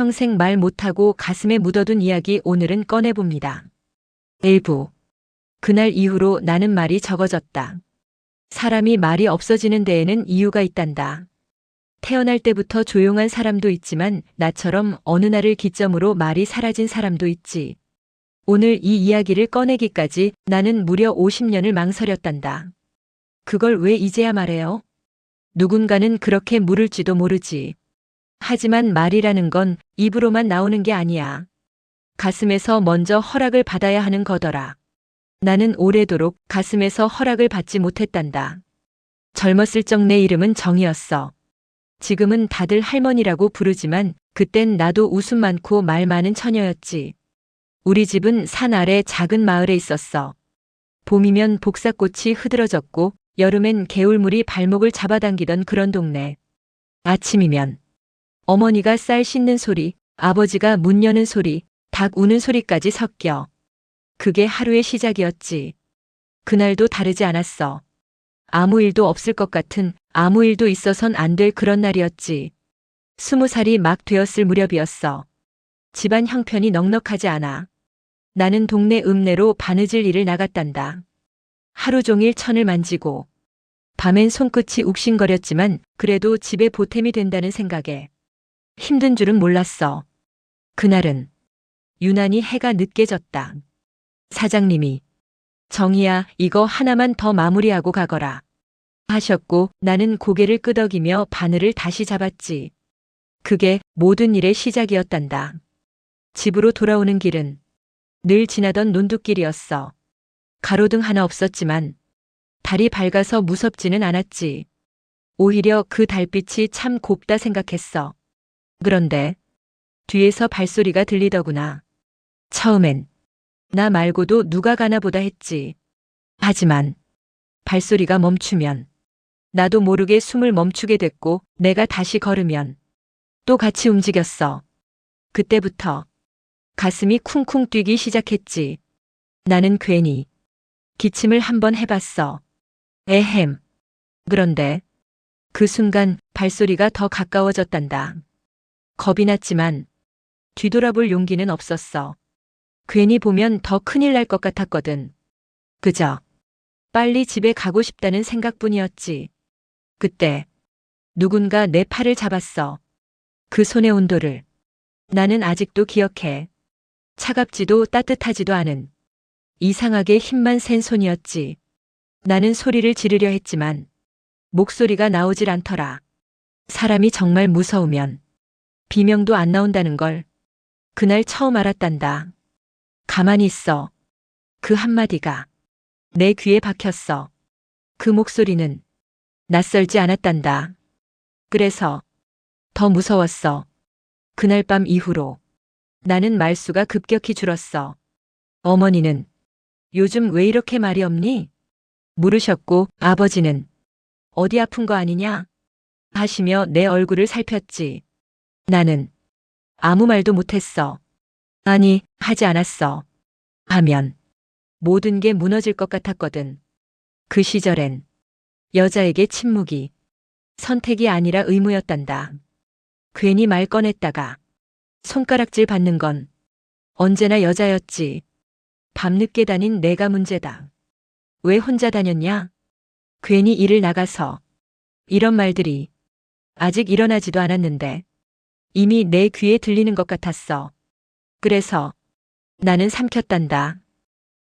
평생 말 못하고 가슴에 묻어둔 이야기 오늘은 꺼내봅니다. 일부. 그날 이후로 나는 말이 적어졌다. 사람이 말이 없어지는 데에는 이유가 있단다. 태어날 때부터 조용한 사람도 있지만 나처럼 어느 날을 기점으로 말이 사라진 사람도 있지. 오늘 이 이야기를 꺼내기까지 나는 무려 50년을 망설였단다. 그걸 왜 이제야 말해요? 누군가는 그렇게 물을지도 모르지. 하지만 말이라는 건 입으로만 나오는 게 아니야. 가슴에서 먼저 허락을 받아야 하는 거더라. 나는 오래도록 가슴에서 허락을 받지 못했단다. 젊었을 적 내 이름은 정이었어. 지금은 다들 할머니라고 부르지만 그땐 나도 웃음 많고 말 많은 처녀였지. 우리 집은 산 아래 작은 마을에 있었어. 봄이면 복사꽃이 흐드러졌고 여름엔 개울물이 발목을 잡아당기던 그런 동네. 아침이면 어머니가 쌀 씻는 소리, 아버지가 문 여는 소리, 닭 우는 소리까지 섞여. 그게 하루의 시작이었지. 그날도 다르지 않았어. 아무 일도 없을 것 같은, 아무 일도 있어선 안 될 그런 날이었지. 20살이 막 되었을 무렵이었어. 집안 형편이 넉넉하지 않아. 나는 동네 읍내로 바느질 일을 나갔단다. 하루 종일 천을 만지고 밤엔 손끝이 욱신거렸지만 그래도 집에 보탬이 된다는 생각에 힘든 줄은 몰랐어. 그날은 유난히 해가 늦게 졌다. 사장님이 정이야, 이거 하나만 더 마무리하고 가거라 하셨고 나는 고개를 끄덕이며 바늘을 다시 잡았지. 그게 모든 일의 시작이었단다. 집으로 돌아오는 길은 늘 지나던 논둑길이었어. 가로등 하나 없었지만 달이 밝아서 무섭지는 않았지. 오히려 그 달빛이 참 곱다 생각했어. 그런데 뒤에서 발소리가 들리더구나. 처음엔 나 말고도 누가 가나 보다 했지. 하지만 발소리가 멈추면 나도 모르게 숨을 멈추게 됐고 내가 다시 걸으면 또 같이 움직였어. 그때부터 가슴이 쿵쿵 뛰기 시작했지. 나는 괜히 기침을 한번 해봤어. 에헴. 그런데 그 순간 발소리가 더 가까워졌단다. 겁이 났지만 뒤돌아볼 용기는 없었어. 괜히 보면 더 큰일 날 것 같았거든. 그저 빨리 집에 가고 싶다는 생각뿐이었지. 그때 누군가 내 팔을 잡았어. 그 손의 온도를 나는 아직도 기억해. 차갑지도 따뜻하지도 않은 이상하게 힘만 센 손이었지. 나는 소리를 지르려 했지만 목소리가 나오질 않더라. 사람이 정말 무서우면 비명도 안 나온다는 걸 그날 처음 알았단다. 가만히 있어. 그 한마디가 내 귀에 박혔어. 그 목소리는 낯설지 않았단다. 그래서 더 무서웠어. 그날 밤 이후로 나는 말수가 급격히 줄었어. 어머니는 요즘 왜 이렇게 말이 없니? 물으셨고 아버지는 어디 아픈 거 아니냐? 하시며 내 얼굴을 살폈지. 나는 아무 말도 못했어. 아니, 하지 않았어. 하면 모든 게 무너질 것 같았거든. 그 시절엔 여자에게 침묵이 선택이 아니라 의무였단다. 괜히 말 꺼냈다가 손가락질 받는 건 언제나 여자였지. 밤늦게 다닌 내가 문제다. 왜 혼자 다녔냐? 괜히 일을 나가서. 이런 말들이 아직 일어나지도 않았는데 이미 내 귀에 들리는 것 같았어. 그래서 나는 삼켰단다.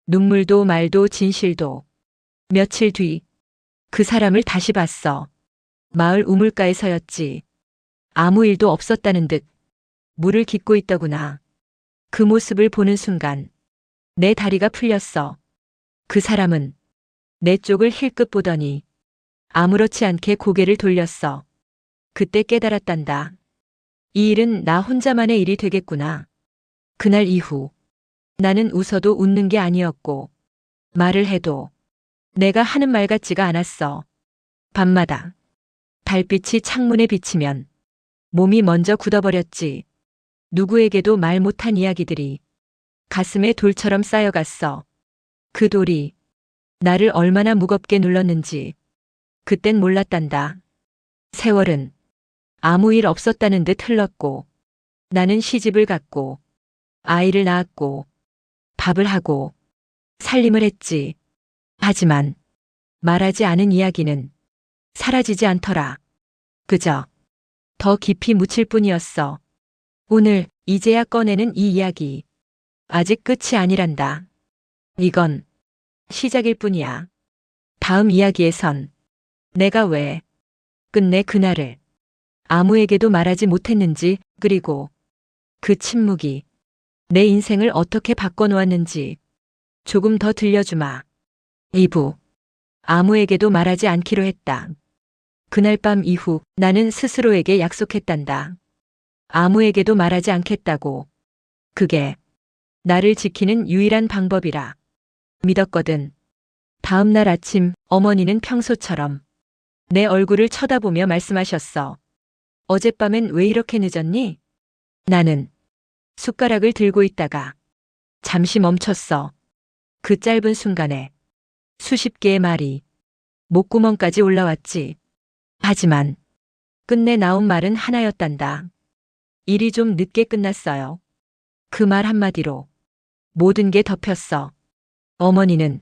눈물도 말도 진실도. 며칠 뒤 그 사람을 다시 봤어. 마을 우물가에서였지. 아무 일도 없었다는 듯 물을 깃고 있더구나. 그 모습을 보는 순간 내 다리가 풀렸어. 그 사람은 내 쪽을 힐끗 보더니 아무렇지 않게 고개를 돌렸어. 그때 깨달았단다. 이 일은 나 혼자만의 일이 되겠구나. 그날 이후 나는 웃어도 웃는 게 아니었고 말을 해도 내가 하는 말 같지가 않았어. 밤마다 달빛이 창문에 비치면 몸이 먼저 굳어버렸지. 누구에게도 말 못한 이야기들이 가슴에 돌처럼 쌓여갔어. 그 돌이 나를 얼마나 무겁게 눌렀는지 그땐 몰랐단다. 세월은 아무 일 없었다는 듯 흘렀고 나는 시집을 갔고, 아이를 낳았고, 밥을 하고, 살림을 했지. 하지만 말하지 않은 이야기는 사라지지 않더라. 그저 더 깊이 묻힐 뿐이었어. 오늘 이제야 꺼내는 이 이야기. 아직 끝이 아니란다. 이건 시작일 뿐이야. 다음 이야기에선 내가 왜 끝내 그날을 아무에게도 말하지 못했는지, 그리고 그 침묵이 내 인생을 어떻게 바꿔놓았는지 조금 더 들려주마. 2부. 아무에게도 말하지 않기로 했다. 그날 밤 이후 나는 스스로에게 약속했단다. 아무에게도 말하지 않겠다고. 그게 나를 지키는 유일한 방법이라 믿었거든. 다음 날 아침 어머니는 평소처럼 내 얼굴을 쳐다보며 말씀하셨어. 어젯밤엔 왜 이렇게 늦었니? 나는 숟가락을 들고 있다가 잠시 멈췄어. 그 짧은 순간에 수십 개의 말이 목구멍까지 올라왔지. 하지만 끝내 나온 말은 하나였단다. 일이 좀 늦게 끝났어요. 그 말 한마디로 모든 게 덮였어. 어머니는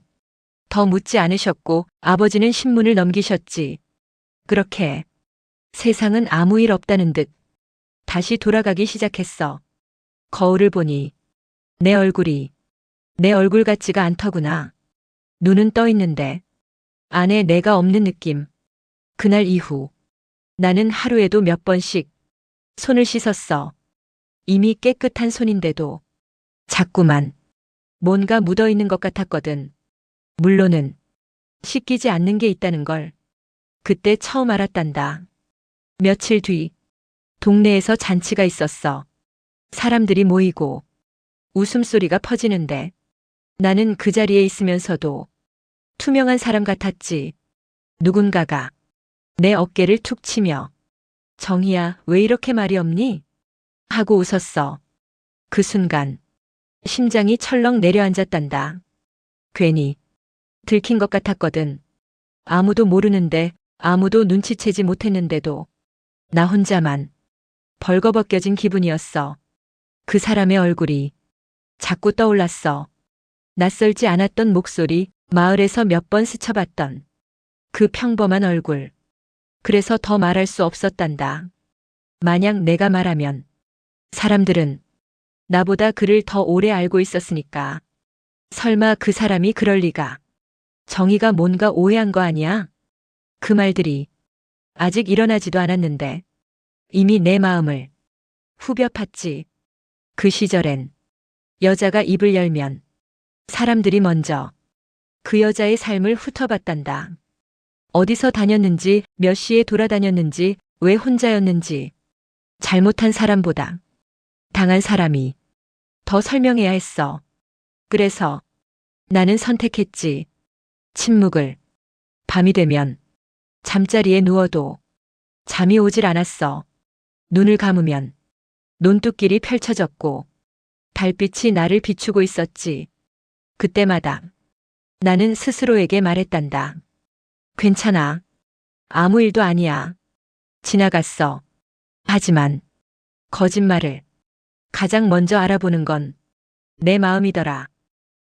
더 묻지 않으셨고 아버지는 신문을 넘기셨지. 그렇게 세상은 아무 일 없다는 듯 다시 돌아가기 시작했어. 거울을 보니 내 얼굴이 내 얼굴 같지가 않더구나. 눈은 떠 있는데 안에 내가 없는 느낌. 그날 이후 나는 하루에도 몇 번씩 손을 씻었어. 이미 깨끗한 손인데도 자꾸만 뭔가 묻어 있는 것 같았거든. 물론은 씻기지 않는 게 있다는 걸 그때 처음 알았단다. 며칠 뒤 동네에서 잔치가 있었어. 사람들이 모이고 웃음소리가 퍼지는데 나는 그 자리에 있으면서도 투명한 사람 같았지. 누군가가 내 어깨를 툭 치며 정희야, 왜 이렇게 말이 없니? 하고 웃었어. 그 순간 심장이 철렁 내려앉았단다. 괜히 들킨 것 같았거든. 아무도 모르는데, 아무도 눈치채지 못했는데도 나 혼자만 벌거벗겨진 기분이었어. 그 사람의 얼굴이 자꾸 떠올랐어. 낯설지 않았던 목소리, 마을에서 몇 번 스쳐봤던 그 평범한 얼굴. 그래서 더 말할 수 없었단다. 만약 내가 말하면 사람들은 나보다 그를 더 오래 알고 있었으니까. 설마 그 사람이 그럴 리가. 정의가 뭔가 오해한 거 아니야? 그 말들이 아직 일어나지도 않았는데 이미 내 마음을 후벼 팠지. 그 시절엔 여자가 입을 열면 사람들이 먼저 그 여자의 삶을 훑어봤단다. 어디서 다녔는지, 몇 시에 돌아다녔는지, 왜 혼자였는지. 잘못한 사람보다 당한 사람이 더 설명해야 했어. 그래서 나는 선택했지. 침묵을. 밤이 되면 잠자리에 누워도 잠이 오질 않았어. 눈을 감으면 논뚝길이 펼쳐졌고 달빛이 나를 비추고 있었지. 그때마다 나는 스스로에게 말했단다. 괜찮아. 아무 일도 아니야. 지나갔어. 하지만 거짓말을 가장 먼저 알아보는 건 내 마음이더라.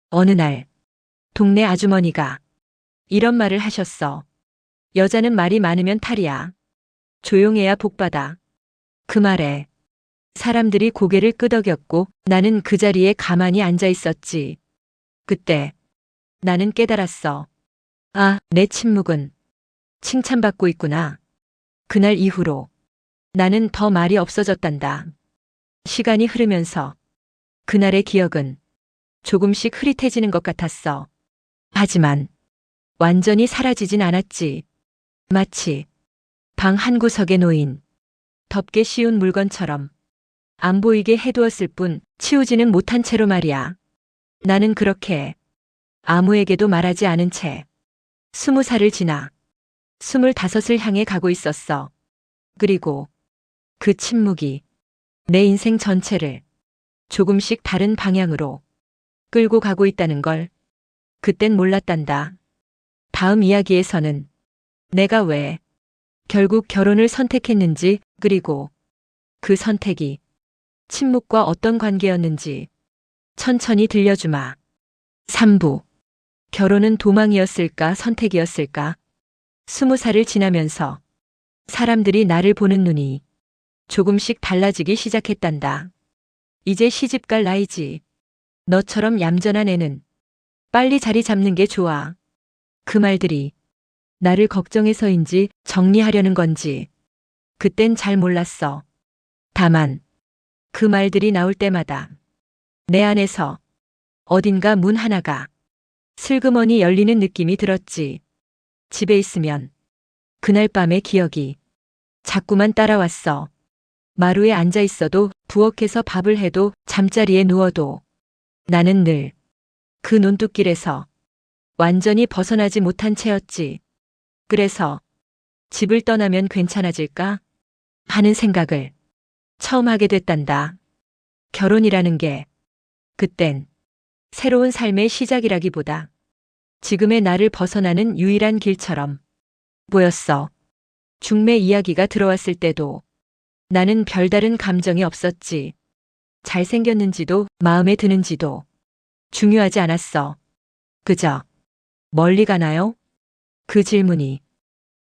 어느 날 동네 아주머니가 이런 말을 하셨어. 여자는 말이 많으면 탈이야. 조용해야 복받아. 그 말에 사람들이 고개를 끄덕였고 나는 그 자리에 가만히 앉아 있었지. 그때 나는 깨달았어. 아, 내 침묵은 칭찬받고 있구나. 그날 이후로 나는 더 말이 없어졌단다. 시간이 흐르면서 그날의 기억은 조금씩 흐릿해지는 것 같았어. 하지만 완전히 사라지진 않았지. 마치 방 한 구석에 놓인 덮개 씌운 물건처럼 안 보이게 해두었을 뿐 치우지는 못한 채로 말이야. 나는 그렇게 아무에게도 말하지 않은 채 20살을 지나 25을 향해 가고 있었어. 그리고 그 침묵이 내 인생 전체를 조금씩 다른 방향으로 끌고 가고 있다는 걸 그땐 몰랐단다. 다음 이야기에서는 내가 왜 결국 결혼을 선택했는지, 그리고 그 선택이 침묵과 어떤 관계였는지 천천히 들려주마. 3부. 결혼은 도망이었을까, 선택이었을까? 20살을 지나면서 사람들이 나를 보는 눈이 조금씩 달라지기 시작했단다. 이제 시집갈 나이지. 너처럼 얌전한 애는 빨리 자리 잡는 게 좋아. 그 말들이 나를 걱정해서인지 정리하려는 건지 그땐 잘 몰랐어. 다만 그 말들이 나올 때마다 내 안에서 어딘가 문 하나가 슬그머니 열리는 느낌이 들었지. 집에 있으면 그날 밤의 기억이 자꾸만 따라왔어. 마루에 앉아 있어도, 부엌에서 밥을 해도, 잠자리에 누워도 나는 늘 그 논뚝길에서 완전히 벗어나지 못한 채였지. 그래서 집을 떠나면 괜찮아질까 하는 생각을 처음 하게 됐단다. 결혼이라는 게 그땐 새로운 삶의 시작이라기보다 지금의 나를 벗어나는 유일한 길처럼 보였어. 중매 이야기가 들어왔을 때도 나는 별다른 감정이 없었지. 잘생겼는지도 마음에 드는지도 중요하지 않았어. 그저 멀리 가나요? 그 질문이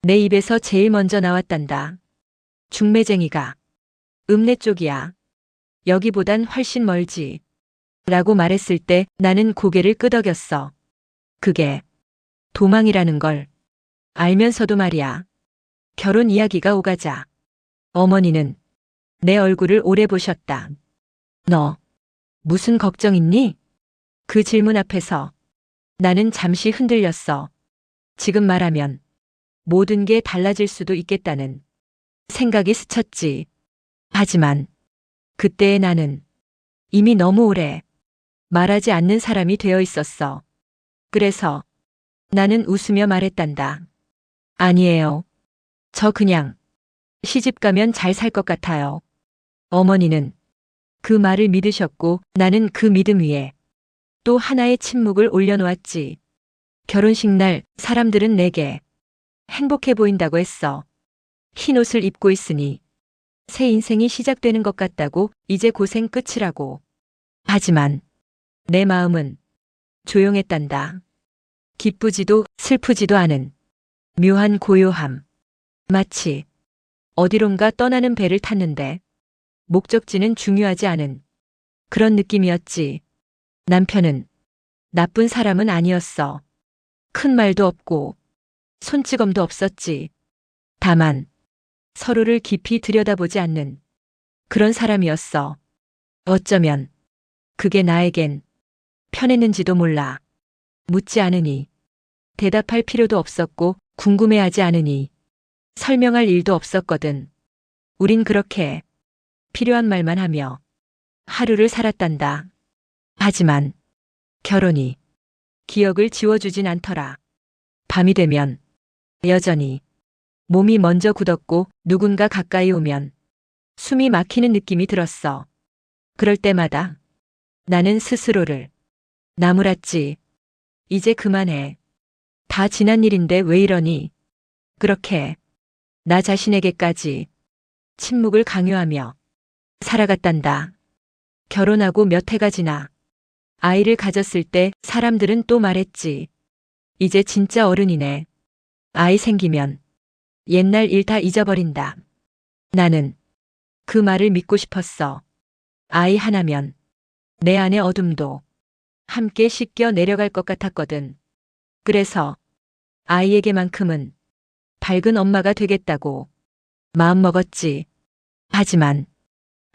내 입에서 제일 먼저 나왔단다. 중매쟁이가 읍내 쪽이야. 여기보단 훨씬 멀지. 라고 말했을 때 나는 고개를 끄덕였어. 그게 도망이라는 걸 알면서도 말이야. 결혼 이야기가 오가자 어머니는 내 얼굴을 오래 보셨다. 너 무슨 걱정 있니? 그 질문 앞에서 나는 잠시 흔들렸어. 지금 말하면 모든 게 달라질 수도 있겠다는 생각이 스쳤지. 하지만 그때의 나는 이미 너무 오래 말하지 않는 사람이 되어 있었어. 그래서 나는 웃으며 말했단다. 아니에요. 저 그냥 시집 가면 잘 살 것 같아요. 어머니는 그 말을 믿으셨고 나는 그 믿음 위에 또 하나의 침묵을 올려놓았지. 결혼식 날 사람들은 내게 행복해 보인다고 했어. 흰 옷을 입고 있으니 새 인생이 시작되는 것 같다고, 이제 고생 끝이라고. 하지만 내 마음은 조용했단다. 기쁘지도 슬프지도 않은 묘한 고요함. 마치 어디론가 떠나는 배를 탔는데 목적지는 중요하지 않은 그런 느낌이었지. 남편은 나쁜 사람은 아니었어. 큰 말도 없고 손찌검도 없었지. 다만 서로를 깊이 들여다보지 않는 그런 사람이었어. 어쩌면 그게 나에겐 편했는지도 몰라. 묻지 않으니 대답할 필요도 없었고, 궁금해하지 않으니 설명할 일도 없었거든. 우린 그렇게 필요한 말만 하며 하루를 살았단다. 하지만 결혼이 기억을 지워주진 않더라. 밤이 되면 여전히 몸이 먼저 굳었고, 누군가 가까이 오면 숨이 막히는 느낌이 들었어. 그럴 때마다 나는 스스로를 나무랐지. 이제 그만해. 다 지난 일인데 왜 이러니? 그렇게 나 자신에게까지 침묵을 강요하며 살아갔단다. 결혼하고 몇 해가 지나 아이를 가졌을 때 사람들은 또 말했지. 이제 진짜 어른이네. 아이 생기면 옛날 일 다 잊어버린다. 나는 그 말을 믿고 싶었어. 아이 하나면 내 안의 어둠도 함께 씻겨 내려갈 것 같았거든. 그래서 아이에게만큼은 밝은 엄마가 되겠다고 마음먹었지. 하지만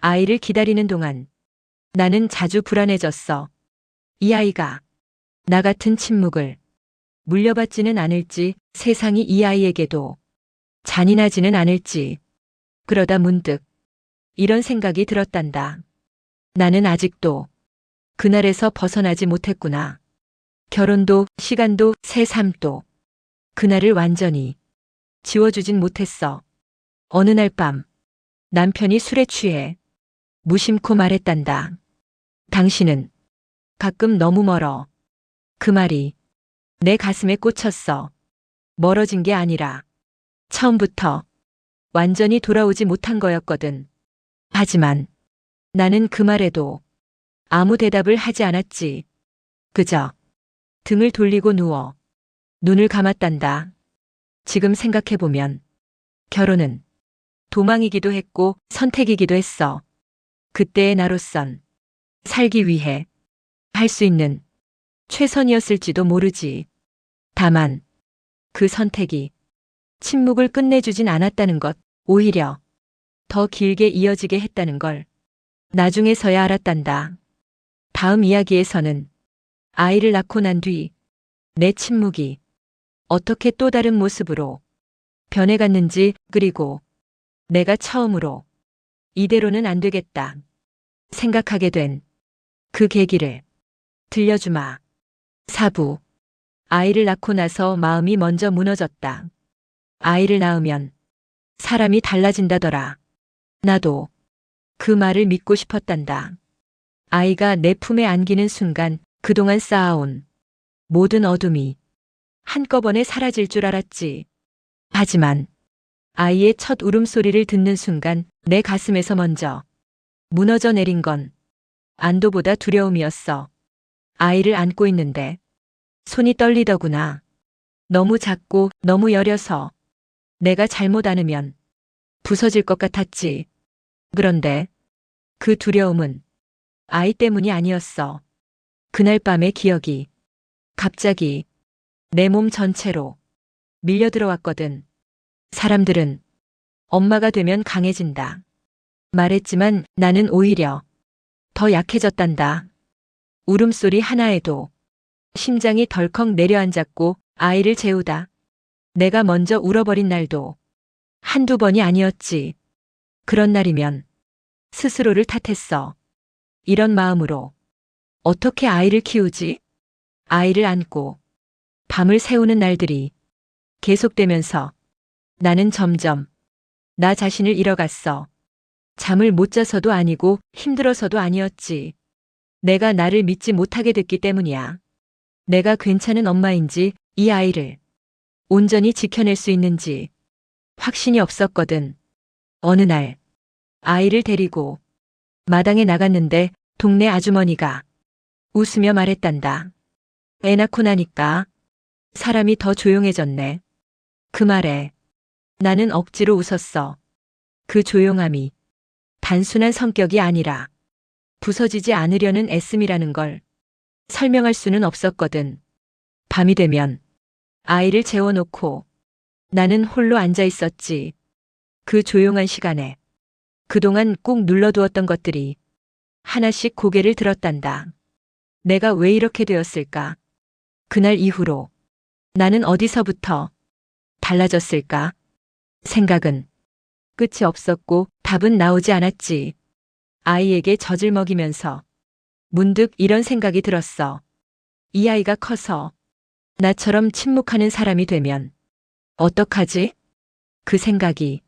아이를 기다리는 동안 나는 자주 불안해졌어. 이 아이가 나 같은 침묵을 물려받지는 않을지, 세상이 이 아이에게도 잔인하지는 않을지. 그러다 문득 이런 생각이 들었단다. 나는 아직도 그날에서 벗어나지 못했구나. 결혼도, 시간도, 새 삶도 그날을 완전히 지워주진 못했어. 어느 날 밤 남편이 술에 취해 무심코 말했단다. 당신은 가끔 너무 멀어. 그 말이 내 가슴에 꽂혔어. 멀어진 게 아니라 처음부터 완전히 돌아오지 못한 거였거든. 하지만 나는 그 말에도 아무 대답을 하지 않았지. 그저 등을 돌리고 누워 눈을 감았단다. 지금 생각해보면 결혼은 도망이기도 했고 선택이기도 했어. 그때의 나로선 살기 위해 할 수 있는 최선이었을지도 모르지. 다만 그 선택이 침묵을 끝내주진 않았다는 것, 오히려 더 길게 이어지게 했다는 걸 나중에서야 알았단다. 다음 이야기에서는 아이를 낳고 난 뒤 내 침묵이 어떻게 또 다른 모습으로 변해갔는지, 그리고 내가 처음으로 이대로는 안 되겠다 생각하게 된 그 계기를 들려주마. 4부. 아이를 낳고 나서 마음이 먼저 무너졌다. 아이를 낳으면 사람이 달라진다더라. 나도 그 말을 믿고 싶었단다. 아이가 내 품에 안기는 순간 그동안 쌓아온 모든 어둠이 한꺼번에 사라질 줄 알았지. 하지만 아이의 첫 울음소리를 듣는 순간 내 가슴에서 먼저 무너져 내린 건 안도보다 두려움이었어. 아이를 안고 있는데 손이 떨리더구나. 너무 작고 너무 여려서 내가 잘못 안으면 부서질 것 같았지. 그런데 그 두려움은 아이 때문이 아니었어. 그날 밤의 기억이 갑자기 내 몸 전체로 밀려 들어왔거든. 사람들은 엄마가 되면 강해진다 말했지만 나는 오히려 더 약해졌단다. 울음소리 하나에도 심장이 덜컥 내려앉았고 아이를 재우다 내가 먼저 울어버린 날도 한두 번이 아니었지. 그런 날이면 스스로를 탓했어. 이런 마음으로 어떻게 아이를 키우지? 아이를 안고 밤을 새우는 날들이 계속되면서 나는 점점 나 자신을 잃어갔어. 잠을 못 자서도 아니고 힘들어서도 아니었지. 내가 나를 믿지 못하게 됐기 때문이야. 내가 괜찮은 엄마인지, 이 아이를 온전히 지켜낼 수 있는지 확신이 없었거든. 어느 날 아이를 데리고 마당에 나갔는데 동네 아주머니가 웃으며 말했단다. 애 낳고 나니까 사람이 더 조용해졌네. 그 말에 나는 억지로 웃었어. 그 조용함이 단순한 성격이 아니라 부서지지 않으려는 애씀이라는 걸 설명할 수는 없었거든. 밤이 되면 아이를 재워놓고 나는 홀로 앉아 있었지. 그 조용한 시간에 그동안 꾹 눌러두었던 것들이 하나씩 고개를 들었단다. 내가 왜 이렇게 되었을까? 그날 이후로 나는 어디서부터 달라졌을까? 생각은 끝이 없었고 답은 나오지 않았지. 아이에게 젖을 먹이면서 문득 이런 생각이 들었어. 이 아이가 커서 나처럼 침묵하는 사람이 되면 어떡하지? 그 생각이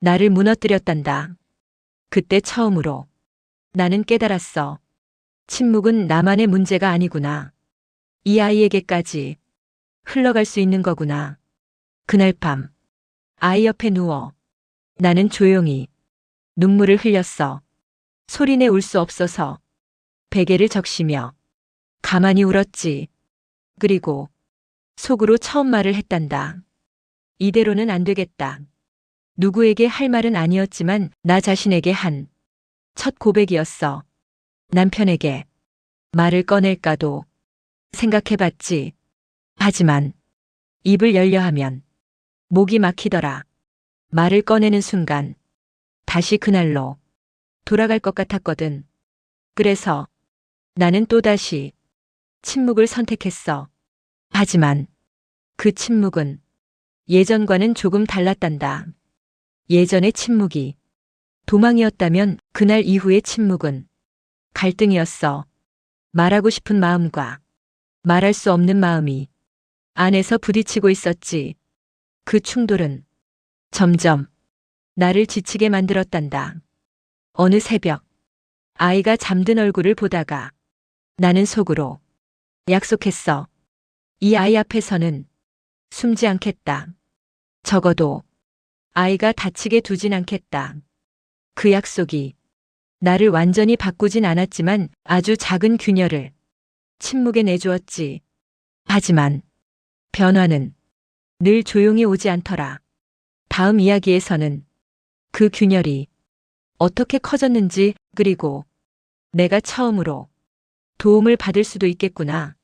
나를 무너뜨렸단다. 그때 처음으로 나는 깨달았어. 침묵은 나만의 문제가 아니구나. 이 아이에게까지 흘러갈 수 있는 거구나. 그날 밤 아이 옆에 누워 나는 조용히 눈물을 흘렸어. 소리내 울 수 없어서 베개를 적시며 가만히 울었지. 그리고 속으로 처음 말을 했단다. 이대로는 안 되겠다. 누구에게 할 말은 아니었지만 나 자신에게 한 첫 고백이었어. 남편에게 말을 꺼낼까도 생각해봤지. 하지만 입을 열려 하면 목이 막히더라. 말을 꺼내는 순간 다시 그날로 돌아갈 것 같았거든. 그래서 나는 또다시 침묵을 선택했어. 하지만 그 침묵은 예전과는 조금 달랐단다. 예전의 침묵이 도망이었다면 그날 이후의 침묵은 갈등이었어. 말하고 싶은 마음과 말할 수 없는 마음이 안에서 부딪히고 있었지. 그 충돌은 점점 나를 지치게 만들었단다. 어느 새벽 아이가 잠든 얼굴을 보다가 나는 속으로 약속했어. 이 아이 앞에서는 숨지 않겠다. 적어도 아이가 다치게 두진 않겠다. 그 약속이 나를 완전히 바꾸진 않았지만 아주 작은 균열을 침묵에 내주었지. 하지만 변화는 늘 조용히 오지 않더라. 다음 이야기에서는 그 균열이 어떻게 커졌는지, 그리고 내가 처음으로 도움을 받을 수도 있겠구나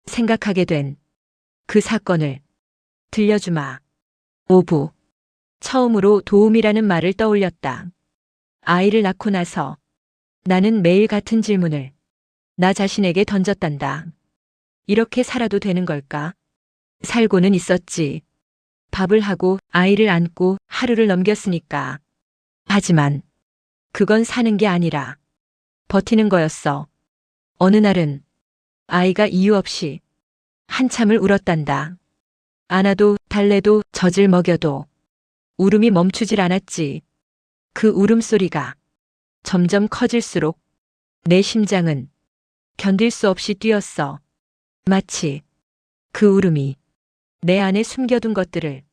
생각하게 된 그 사건을 들려주마. 5부. 처음으로 도움이라는 말을 떠올렸다. 아이를 낳고 나서 나는 매일 같은 질문을 나 자신에게 던졌단다. 이렇게 살아도 되는 걸까? 살고는 있었지. 밥을 하고 아이를 안고 하루를 넘겼으니까. 하지만 그건 사는 게 아니라 버티는 거였어. 어느 날은 아이가 이유 없이 한참을 울었단다. 안아도 달래도 젖을 먹여도 울음이 멈추질 않았지. 그 울음소리가 점점 커질수록 내 심장은 견딜 수 없이 뛰었어. 마치 그 울음이 내 안에 숨겨둔 것들을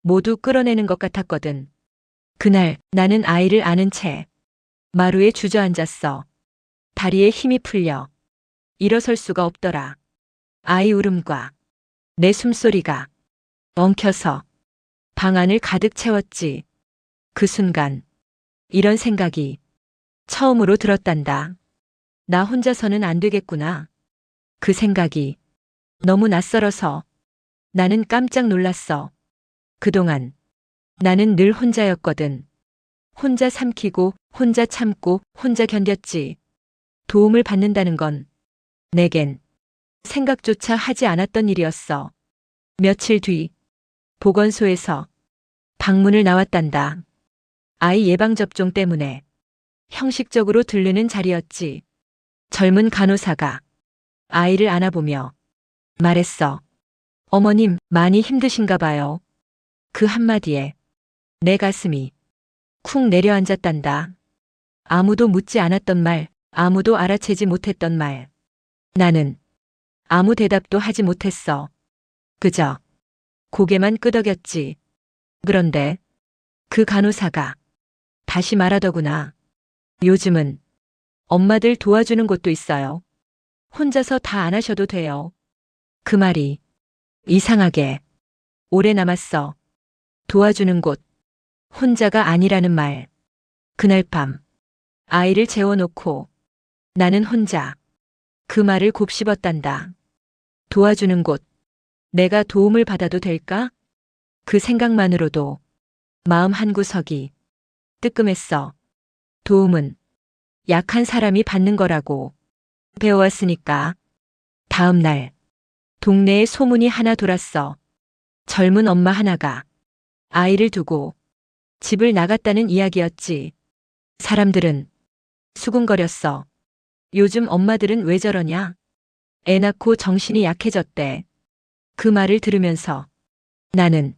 모두 끌어내는 것 같았거든. 그날 나는 아이를 안은 채 마루에 주저앉았어. 다리에 힘이 풀려 일어설 수가 없더라. 아이 울음과 내 숨소리가 엉켜서 방 안을 가득 채웠지. 그 순간 이런 생각이 처음으로 들었단다. 나 혼자서는 안 되겠구나. 그 생각이 너무 낯설어서 나는 깜짝 놀랐어. 그동안 나는 늘 혼자였거든. 혼자 삼키고 혼자 참고 혼자 견뎠지. 도움을 받는다는 건 내겐 생각조차 하지 않았던 일이었어. 며칠 뒤 보건소에서 방문을 나왔단다. 아이 예방접종 때문에 형식적으로 들르는 자리였지. 젊은 간호사가 아이를 안아보며 말했어. 어머님, 많이 힘드신가 봐요. 그 한마디에 내 가슴이 쿵 내려앉았단다. 아무도 묻지 않았던 말, 아무도 알아채지 못했던 말. 나는 아무 대답도 하지 못했어. 그저 고개만 끄덕였지. 그런데 그 간호사가 다시 말하더구나. 요즘은 엄마들 도와주는 곳도 있어요. 혼자서 다 안 하셔도 돼요. 그 말이 이상하게 오래 남았어. 도와주는 곳, 혼자가 아니라는 말. 그날 밤 아이를 재워놓고 나는 혼자 그 말을 곱씹었단다. 도와주는 곳, 내가 도움을 받아도 될까? 그 생각만으로도 마음 한구석이 뜨끔했어. 도움은 약한 사람이 받는 거라고 배워왔으니까. 다음 날 동네에 소문이 하나 돌았어. 젊은 엄마 하나가 아이를 두고 집을 나갔다는 이야기였지. 사람들은 수군거렸어. 요즘 엄마들은 왜 저러냐? 애 낳고 정신이 약해졌대. 그 말을 들으면서 나는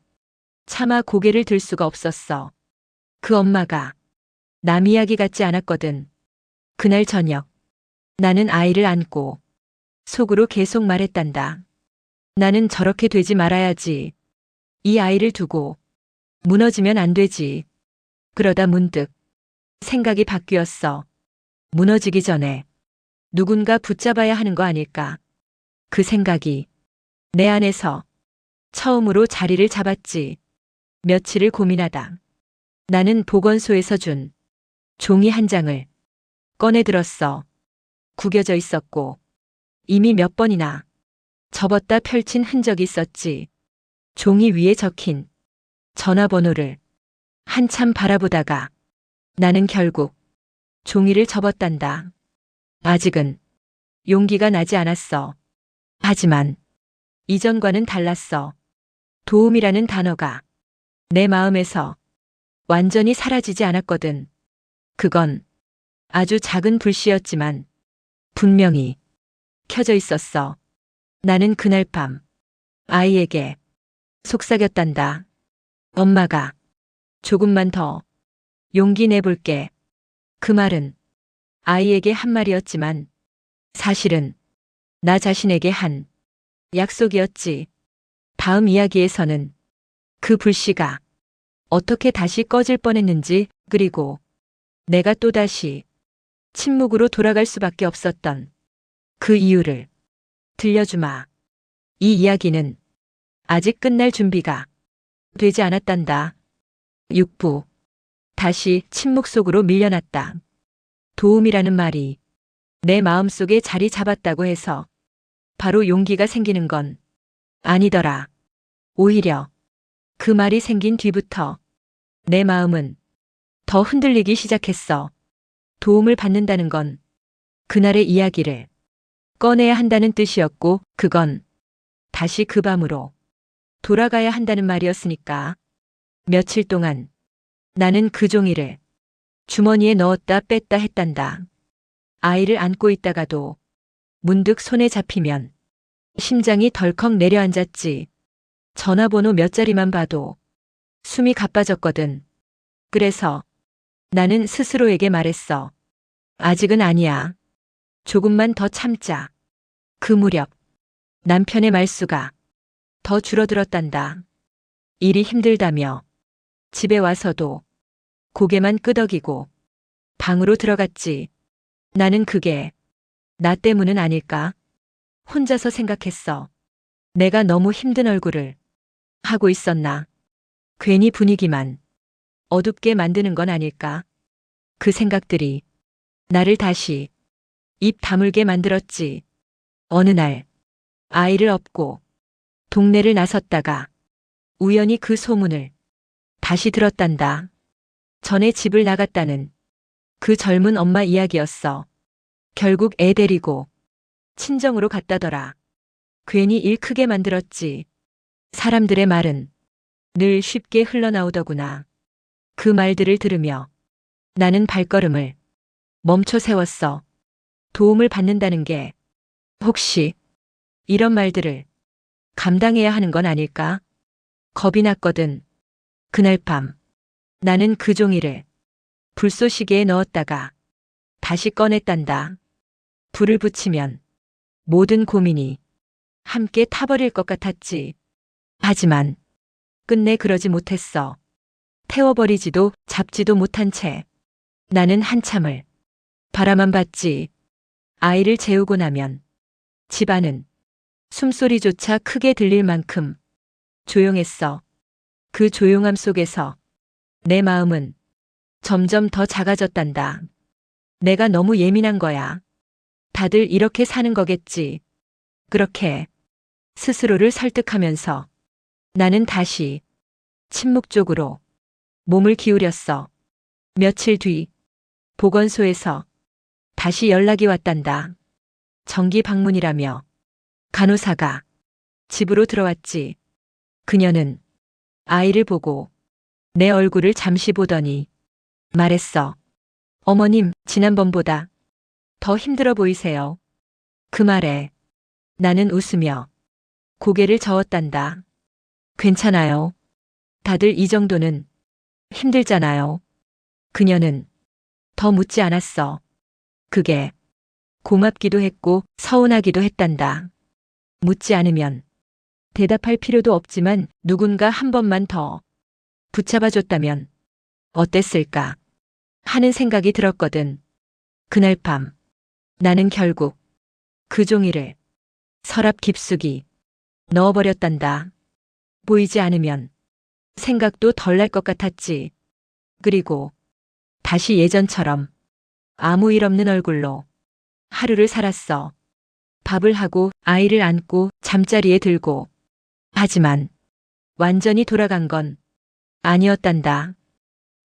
차마 고개를 들 수가 없었어. 그 엄마가 남 이야기 같지 않았거든. 그날 저녁 나는 아이를 안고 속으로 계속 말했단다. 나는 저렇게 되지 말아야지. 이 아이를 두고 무너지면 안 되지. 그러다 문득 생각이 바뀌었어. 무너지기 전에 누군가 붙잡아야 하는 거 아닐까. 그 생각이 내 안에서 처음으로 자리를 잡았지. 며칠을 고민하다 나는 보건소에서 준 종이 한 장을 꺼내 들었어. 구겨져 있었고 이미 몇 번이나 접었다 펼친 흔적이 있었지. 종이 위에 적힌 전화번호를 한참 바라보다가 나는 결국 종이를 접었단다. 아직은 용기가 나지 않았어. 하지만 이전과는 달랐어. 도움이라는 단어가 내 마음에서 완전히 사라지지 않았거든. 그건 아주 작은 불씨였지만 분명히 켜져 있었어. 나는 그날 밤 아이에게 속삭였단다. 엄마가 조금만 더 용기 내볼게. 그 말은 아이에게 한 말이었지만 사실은 나 자신에게 한 약속이었지. 다음 이야기에서는 그 불씨가 어떻게 다시 꺼질 뻔했는지, 그리고 내가 또다시 침묵으로 돌아갈 수밖에 없었던 그 이유를 들려주마. 이 이야기는 아직 끝날 준비가 되지 않았단다. 6부. 다시 침묵 속으로 밀려났다. 도움이라는 말이 내 마음속에 자리 잡았다고 해서 바로 용기가 생기는 건 아니더라. 오히려 그 말이 생긴 뒤부터 내 마음은 더 흔들리기 시작했어. 도움을 받는다는 건 그날의 이야기를 꺼내야 한다는 뜻이었고, 그건 다시 그 밤으로 돌아가야 한다는 말이었으니까. 며칠 동안 나는 그 종이를 주머니에 넣었다 뺐다 했단다. 아이를 안고 있다가도 문득 손에 잡히면 심장이 덜컥 내려앉았지. 전화번호 몇 자리만 봐도 숨이 가빠졌거든. 그래서 나는 스스로에게 말했어. 아직은 아니야. 조금만 더 참자. 그 무렵 남편의 말수가 더 줄어들었단다. 일이 힘들다며 집에 와서도 고개만 끄덕이고 방으로 들어갔지. 나는 그게 나 때문은 아닐까? 혼자서 생각했어. 내가 너무 힘든 얼굴을 하고 있었나? 괜히 분위기만 어둡게 만드는 건 아닐까? 그 생각들이 나를 다시 입 다물게 만들었지. 어느 날 아이를 업고 동네를 나섰다가 우연히 그 소문을 다시 들었단다. 전에 집을 나갔다는 그 젊은 엄마 이야기였어. 결국 애 데리고 친정으로 갔다더라. 괜히 일 크게 만들었지. 사람들의 말은 늘 쉽게 흘러나오더구나. 그 말들을 들으며 나는 발걸음을 멈춰 세웠어. 도움을 받는다는 게 혹시 이런 말들을 감당해야 하는 건 아닐까? 겁이 났거든. 그날 밤 나는 그 종이를 불쏘시개에 넣었다가 다시 꺼냈단다. 불을 붙이면 모든 고민이 함께 타버릴 것 같았지. 하지만 끝내 그러지 못했어. 태워버리지도 잡지도 못한 채 나는 한참을 바라만 봤지. 아이를 재우고 나면 집안은 숨소리조차 크게 들릴 만큼 조용했어. 그 조용함 속에서 내 마음은 점점 더 작아졌단다. 내가 너무 예민한 거야. 다들 이렇게 사는 거겠지. 그렇게 스스로를 설득하면서 나는 다시 침묵 쪽으로 몸을 기울였어. 며칠 뒤 보건소에서 다시 연락이 왔단다. 정기 방문이라며 간호사가 집으로 들어왔지. 그녀는 아이를 보고 내 얼굴을 잠시 보더니 말했어. 어머님, 지난번보다 더 힘들어 보이세요. 그 말에 나는 웃으며 고개를 저었단다. 괜찮아요. 다들 이 정도는 힘들잖아요. 그녀는 더 묻지 않았어. 그게 고맙기도 했고 서운하기도 했단다. 묻지 않으면 대답할 필요도 없지만 누군가 한 번만 더 붙잡아줬다면 어땠을까 하는 생각이 들었거든. 그날 밤 나는 결국 그 종이를 서랍 깊숙이 넣어버렸단다. 보이지 않으면 생각도 덜 날 것 같았지. 그리고 다시 예전처럼 아무 일 없는 얼굴로 하루를 살았어. 밥을 하고 아이를 안고 잠자리에 들고. 하지만 완전히 돌아간 건 아니었단다.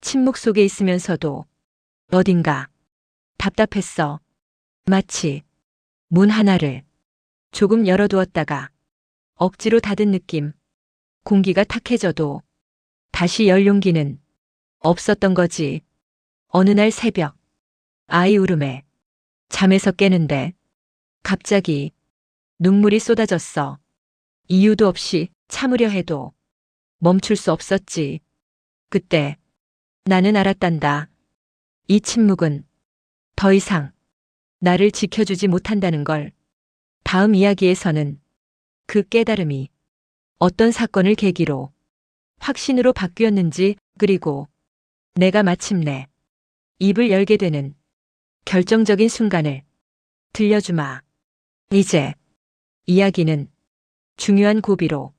침묵 속에 있으면서도 어딘가 답답했어. 마치 문 하나를 조금 열어두었다가 억지로 닫은 느낌. 공기가 탁해져도 다시 열 용기는 없었던 거지. 어느 날 새벽 아이 울음에 잠에서 깨는데 갑자기 눈물이 쏟아졌어. 이유도 없이 참으려 해도 멈출 수 없었지. 그때 나는 알았단다. 이 침묵은 더 이상 나를 지켜주지 못한다는 걸. 다음 이야기에서는 그 깨달음이 어떤 사건을 계기로 확신으로 바뀌었는지, 그리고 내가 마침내 입을 열게 되는 결정적인 순간을 들려주마. 이제 이야기는 중요한 고비로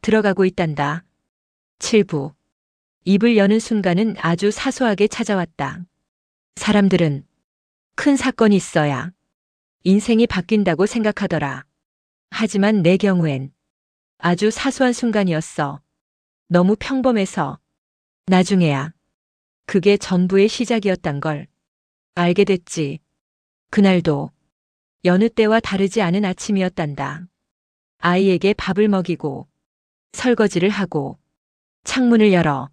들어가고 있단다. 7부. 입을 여는 순간은 아주 사소하게 찾아왔다. 사람들은 큰 사건이 있어야 인생이 바뀐다고 생각하더라. 하지만 내 경우엔 아주 사소한 순간이었어. 너무 평범해서 나중에야 그게 전부의 시작이었단 걸 알게 됐지. 그날도 여느 때와 다르지 않은 아침이었단다. 아이에게 밥을 먹이고 설거지를 하고 창문을 열어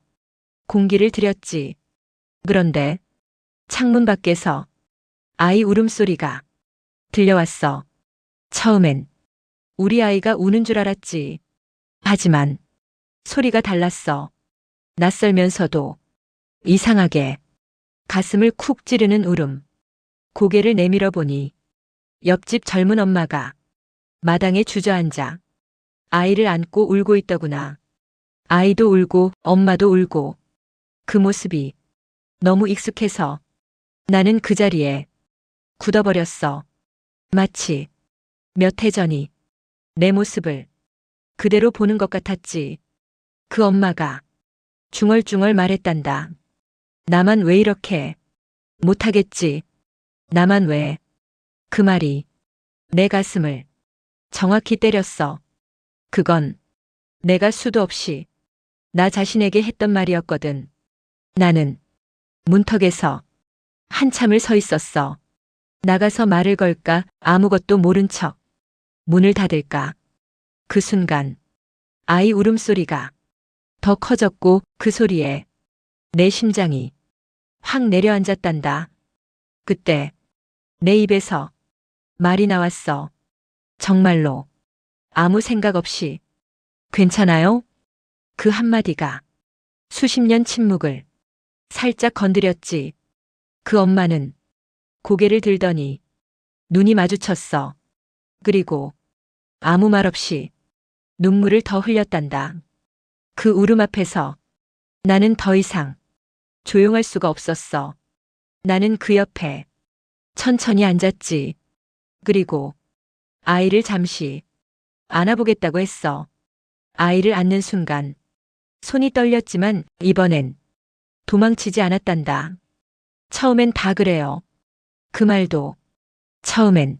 공기를 들였지. 그런데 창문 밖에서 아이 울음소리가 들려왔어. 처음엔 우리 아이가 우는 줄 알았지. 하지만 소리가 달랐어. 낯설면서도 이상하게 가슴을 쿡 찌르는 울음. 고개를 내밀어 보니 옆집 젊은 엄마가 마당에 주저앉아 아이를 안고 울고 있더구나. 아이도 울고 엄마도 울고 그 모습이 너무 익숙해서 나는 그 자리에 굳어버렸어. 마치 몇 해 전이 내 모습을 그대로 보는 것 같았지. 그 엄마가 중얼중얼 말했단다. 나만 왜 이렇게 못하겠지. 나만 왜. 그 말이 내 가슴을 정확히 때렸어. 그건 내가 수도 없이 나 자신에게 했던 말이었거든. 나는 문턱에서 한참을 서 있었어. 나가서 말을 걸까, 아무것도 모른 척 문을 닫을까. 그 순간 아이 울음소리가 더 커졌고 그 소리에 내 심장이 확 내려앉았단다. 그때 내 입에서 말이 나왔어. 정말로 아무 생각 없이. 괜찮아요? 그 한마디가 수십 년 침묵을 살짝 건드렸지. 그 엄마는 고개를 들더니 눈이 마주쳤어. 그리고 아무 말 없이 눈물을 더 흘렸단다. 그 울음 앞에서 나는 더 이상 조용할 수가 없었어. 나는 그 옆에 천천히 앉았지. 그리고 아이를 잠시 안아보겠다고 했어. 아이를 안는 순간 손이 떨렸지만 이번엔 도망치지 않았단다. 처음엔 다 그래요. 그 말도 처음엔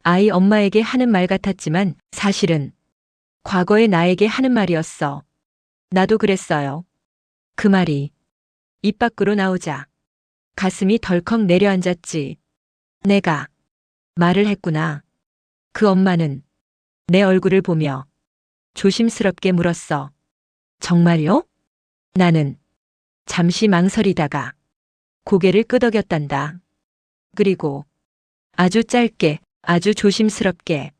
아이 엄마에게 하는 말 같았지만 사실은 과거의 나에게 하는 말이었어. 나도 그랬어요. 그 말이 입 밖으로 나오자 가슴이 덜컥 내려앉았지. 내가 말을 했구나. 그 엄마는 내 얼굴을 보며 조심스럽게 물었어. 정말요? 나는 잠시 망설이다가 고개를 끄덕였단다. 그리고 아주 짧게, 아주 조심스럽게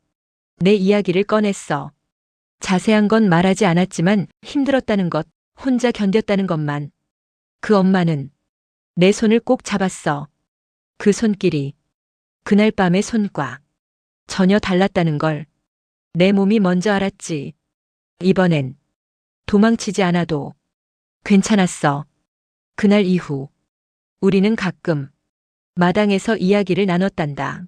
내 이야기를 꺼냈어. 자세한 건 말하지 않았지만 힘들었다는 것, 혼자 견뎠다는 것만. 그 엄마는 내 손을 꼭 잡았어. 그 손길이 그날 밤의 손과 전혀 달랐다는 걸 내 몸이 먼저 알았지. 이번엔 도망치지 않아도 괜찮았어. 그날 이후 우리는 가끔 마당에서 이야기를 나눴단다.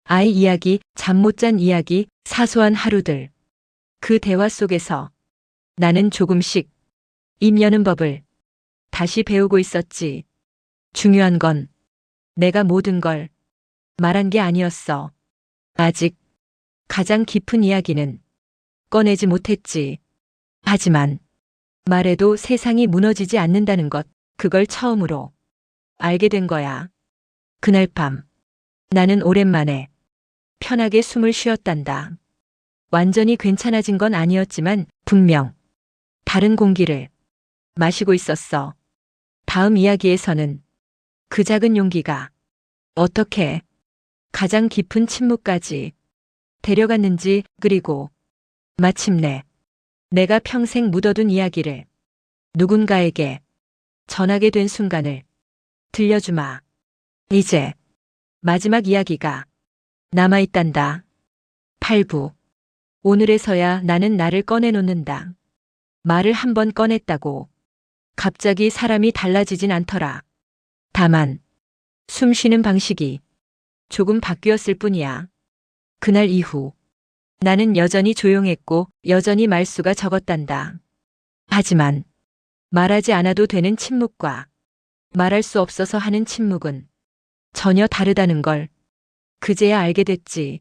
아이 이야기, 잠 못 잔 이야기, 사소한 하루들. 그 대화 속에서 나는 조금씩 입 여는 법을 다시 배우고 있었지. 중요한 건 내가 모든 걸 말한 게 아니었어. 아직 가장 깊은 이야기는 꺼내지 못했지. 하지만 말해도 세상이 무너지지 않는다는 것, 그걸 처음으로 알게 된 거야. 그날 밤 나는 오랜만에 편하게 숨을 쉬었단다. 완전히 괜찮아진 건 아니었지만 분명 다른 공기를 마시고 있었어. 다음 이야기에서는 그 작은 용기가 어떻게 가장 깊은 침묵까지 데려갔는지, 그리고 마침내 내가 평생 묻어둔 이야기를 누군가에게 전하게 된 순간을 들려주마. 이제 마지막 이야기가 남아있단다. 8부. 오늘에서야 나는 나를 꺼내놓는다. 말을 한 번 꺼냈다고 갑자기 사람이 달라지진 않더라. 다만 숨 쉬는 방식이 조금 바뀌었을 뿐이야. 그날 이후 나는 여전히 조용했고 여전히 말수가 적었단다. 하지만 말하지 않아도 되는 침묵과 말할 수 없어서 하는 침묵은 전혀 다르다는 걸 그제야 알게 됐지.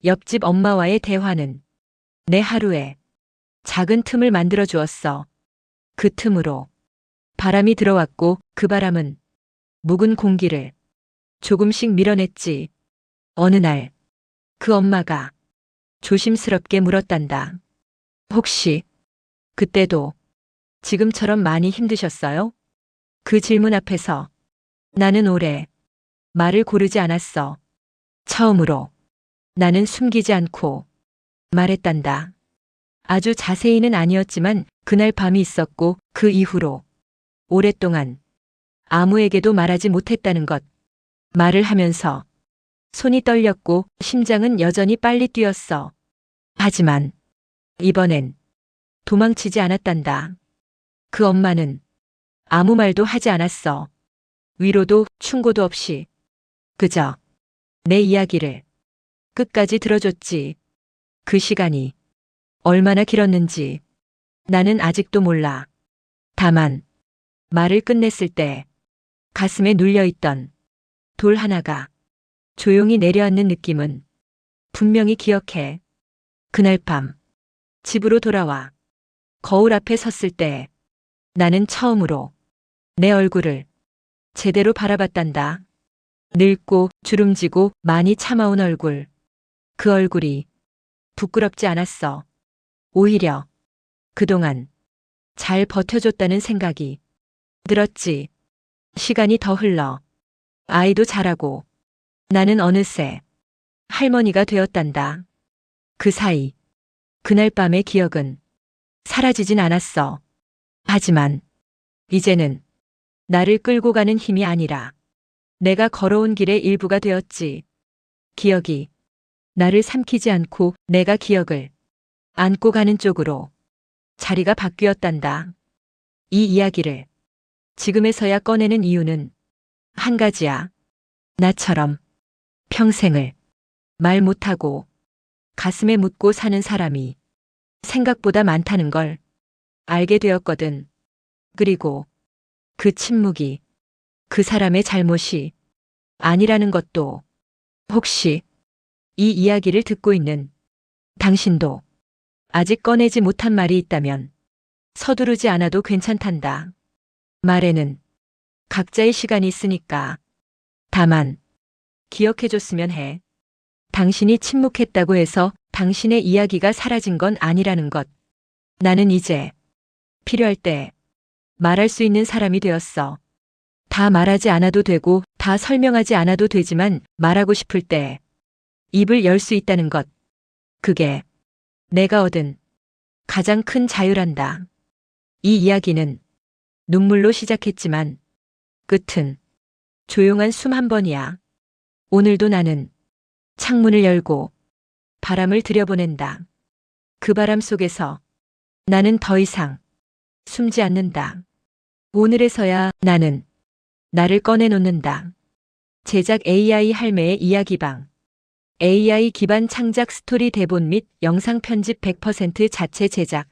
옆집 엄마와의 대화는 내 하루에 작은 틈을 만들어 주었어. 그 틈으로 바람이 들어왔고 그 바람은 묵은 공기를 조금씩 밀어냈지. 어느 날 그 엄마가 조심스럽게 물었단다. 혹시 그때도 지금처럼 많이 힘드셨어요? 그 질문 앞에서 나는 오래 말을 고르지 않았어. 처음으로 나는 숨기지 않고 말했단다. 아주 자세히는 아니었지만 그날 밤이 있었고 그 이후로 오랫동안 아무에게도 말하지 못했다는 것. 말을 하면서 손이 떨렸고 심장은 여전히 빨리 뛰었어. 하지만 이번엔 도망치지 않았단다. 그 엄마는 아무 말도 하지 않았어. 위로도 충고도 없이 그저 내 이야기를 끝까지 들어줬지. 그 시간이 얼마나 길었는지 나는 아직도 몰라. 다만 말을 끝냈을 때 가슴에 눌려있던 돌 하나가 조용히 내려앉는 느낌은 분명히 기억해. 그날 밤 집으로 돌아와 거울 앞에 섰을 때 나는 처음으로 내 얼굴을 제대로 바라봤단다. 늙고 주름지고 많이 참아온 얼굴. 그 얼굴이 부끄럽지 않았어. 오히려 그동안 잘 버텨줬다는 생각이 들었지. 시간이 더 흘러 아이도 자라고 나는 어느새 할머니가 되었단다. 그 사이 그날 밤의 기억은 사라지진 않았어. 하지만 이제는 나를 끌고 가는 힘이 아니라 내가 걸어온 길의 일부가 되었지. 기억이 나를 삼키지 않고 내가 기억을 안고 가는 쪽으로 자리가 바뀌었단다. 이 이야기를 지금에서야 꺼내는 이유는 한 가지야. 나처럼 평생을 말 못하고 가슴에 묻고 사는 사람이 생각보다 많다는 걸 알게 되었거든. 그리고 그 침묵이 그 사람의 잘못이 아니라는 것도. 혹시 이 이야기를 듣고 있는 당신도 아직 꺼내지 못한 말이 있다면 서두르지 않아도 괜찮단다. 말에는 각자의 시간이 있으니까. 다만 기억해줬으면 해. 당신이 침묵했다고 해서 당신의 이야기가 사라진 건 아니라는 것. 나는 이제 필요할 때 말할 수 있는 사람이 되었어. 다 말하지 않아도 되고 다 설명하지 않아도 되지만 말하고 싶을 때 입을 열 수 있다는 것. 그게 내가 얻은 가장 큰 자유란다. 이 이야기는 눈물로 시작했지만 끝은 조용한 숨 한 번이야. 오늘도 나는 창문을 열고 바람을 들여보낸다. 그 바람 속에서 나는 더 이상 숨지 않는다. 오늘에서야 나는 나를 꺼내놓는다. 제작 AI 할매의 이야기방. AI 기반 창작 스토리 대본 및 영상 편집 100% 자체 제작.